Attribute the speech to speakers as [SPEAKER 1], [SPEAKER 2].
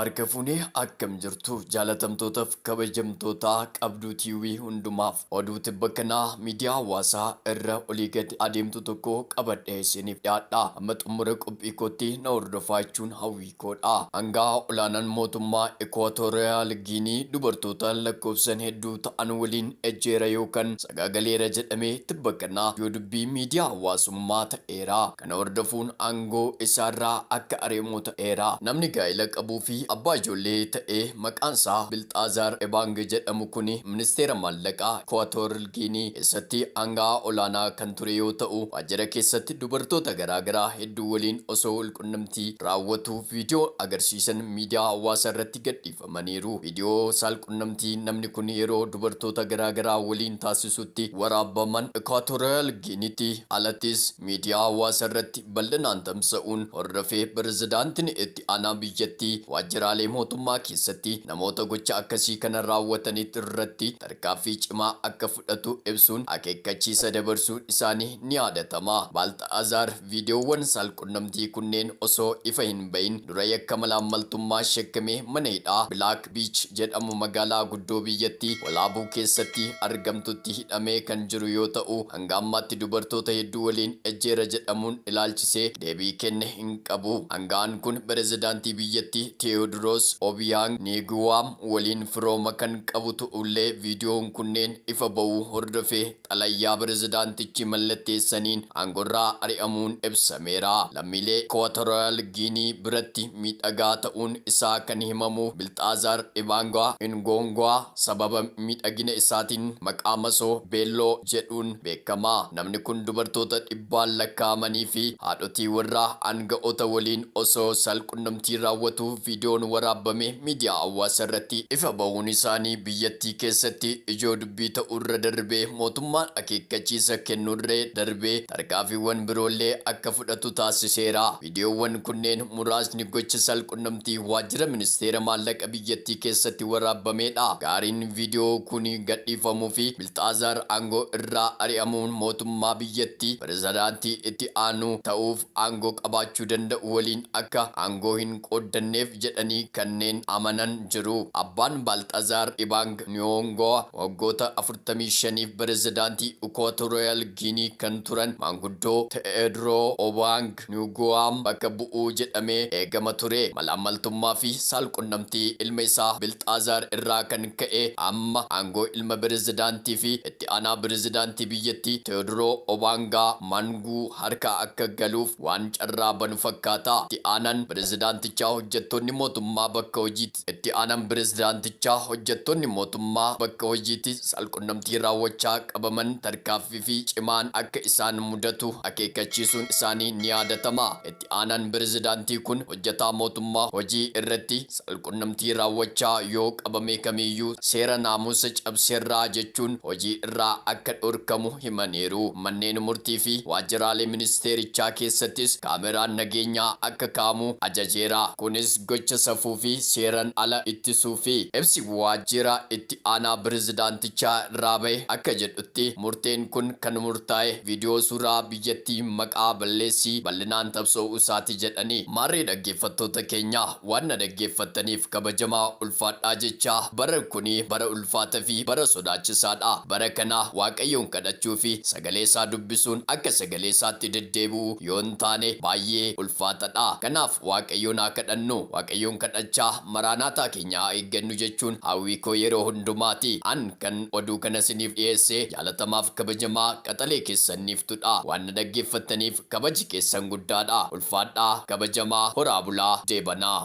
[SPEAKER 1] Harka fuunee akkam jirtu jaalatamtootaaf kabajamtoota qabduu tiivii hundumaaf oduu tibba kanaa miidiyaa hawaasaa irra olii gad adeemtu tokko qabadhee isiniif dhiyaadha. Amma xumura qophii kootti na hordofaa jechuun hawwii koodha. Hangaa olaanaan mootummaa Ikwaatooriyaal Giinii dubartoota lakkoofsan hedduu ta'an waliin ejjeera yookaan sagaagaleera jedhamee tibba kanaa yoo dubbii miidiyaa hawaasummaa ta'eera. Kana hordofuun aangoo isaarraa akka ari'amu ta'eera. Namni gaa'ela qabuu fi abbaa ijoollee ta'ee maqaan isaa Bilxaazaar Ebang jedhamu kuni ministeera maallaqaa Ikwaatooriyaal Giinii keessatti hangaa olaanaa kan ture yoo ta'u, waajjira keessatti dubartoota garaagaraa hedduu waliin osoo walqunnamtii raawwatu viidiyoo agarsiisan miidiyaa hawaasaa irratti gadhiifamaniiru. Viidiyoo saalqunnamtii namni kun yeroo dubartoota garaagaraa waliin taasisutti waraabaman Ikwaatooriyaal Giiniitti alattis miidiyaa hawaasaa irratti bal'inaan tamsa'uun hordofee pirezidaantiin itti aanaa biyyattii waajjiraalee mootummaa keessatti namoota gocha akkasii kana raawwatanitti irratti tarkaanfii cimaa akka fudhatu ibsuun akeekkachiisa dabarsuun isaanii ni yaadatama. Bilxaazaar viidiyoowwan saalqunnamtii kunneen osoo ifa hin bahin dura yakka malaammaltummaa shakkamee mana hidhaa Black Beach jedhamu magaalaa guddoo biyyattii walaabuu keessatti argamtutti hidhamee kan jiru yoo ta'u, hanga ammaatti dubartoota hedduu waliin ejjeera jedhamuun ilaalchisee deebii kenne hin qabu. Hangaan kun pirezidaantii biyyattii Teewodiroos Obiyaang Nguwaam waliin firooma kan qabu ta'ullee viidiyoon kunneen ifa ba'uu hordofee xalayyaa pirezidaantichi mallatteessaniin aangorraa ari'amuun ibsameera. Lammiilee Ikwaatooriyaal Giinii biratti miidhagaa ta'uun isaa kan himamu Bilxaazaar Ebang Ngongwaa sababa miidhagina isaatiin maqaa masoo beelloo jedhuun beekama. Namni kun dubartoota dhibbaan lakkaa'amanii fi haadhotii warraa aanga'oota waliin osoo saalqunnamtii raawwatu viidiyoon waraabame miidiyaa hawaasaa irratti ifa ba'uun isaanii biyyattii keessatti ijoo dubbii ta'urra darbee mootummaan akeekkachiisa kennuurra darbee tarkaanfiiwwan biroollee akka fudhatu taasiseera. Viidiyoowwan kunneen muraasni gocha saalqunnamtii waajjira ministeera maallaqa biyyattii keessatti waraabamedha. Gaariin viidiyoo kun gadhiifamuu fi Bilxaazaar aangoo irraa ari'amuun mootummaa biyyattii pirezidaantii itti aanu ta'uuf aangoo qabaachuu danda'u waliin akka aangoo hin qooddanneef jedhanii kanneen amanan jiru. Abbaan Bilxaazaar Ebang Ngongwaa waggoota 45f pirezidaantii Ikwaatooriyaal Giinii kan turan maanguddoo Teewodiroos Obiyaang Nguwaam bakka bu'uu jedhamee eegama ture. Malaammaltummaa fi saalqunnamtii ilma isaa Bilxaazaar irraa kan ka'e amma aangoo ilma pirezidaantii fi itti aanaa pirezidaantii biyyattii Teewodiroos Obiyaang Manguu harka akka galuuf waan carraa banu fakkaata. Itti aanaan pirezidaantichaa hojjettoonni mootummaa bakka hojiitti saalqunnamtii raawwachaa qabaman tarkaanfii fi cimaan akka isaan mudatu akeekkachiisuun isaanii ni yaadatama. Itti aanaan pirezidaantii kun hojjetaa mootummaa hojii irratti saalqunnamtii raawwachaa yoo qabame kamiyyuu seera naamusa cabseerraa jechuun hojii irraa akka dhorkamu himaniiru. Manneen murtii fi waajjiraalee ministeerichaa keessattis kaameraan nageenyaa akka kaa'amu ajajeera. Kunis gocha safuu fi seeraan ala ittisuu fi ibsi waajjira itti aanaa pirezidaantichaa irraa bahe akka jedhutti murteen kun kan murtaa'e viidiyoo suuraa biyyattii maqaa balleessii bal'inaan tamsa'uu isaati jedhanii. Maarree dhaggeeffattoota keenya waan na dhaggeeffattaniif kabajamaa ulfaadhaa jecha bara kuni bara ulfaataa fi bara sodaachisaadha. Bara kana waaqayyoon kadhachuu fi sagalee isaa dubbisuun akka sagalee isaatti deddeebi'u yoo hin taane baay'ee ulfaataadha. Kanaaf waaqayyoon haa kadhannu. Waaqayyoon kadhachaa maraanaataa keenya eeggannu jechuun hawwii koo yeroo hundumaati. An kan oduu kana isiniif dhiyeesse jaalatamaaf kabajamaa qaxalee keessaniif tudha. Waan na dhaggeeffattaniif kabaji keessan guddaadha. Ulfaadhaa kabajamaa horaa bulaa deebanaa.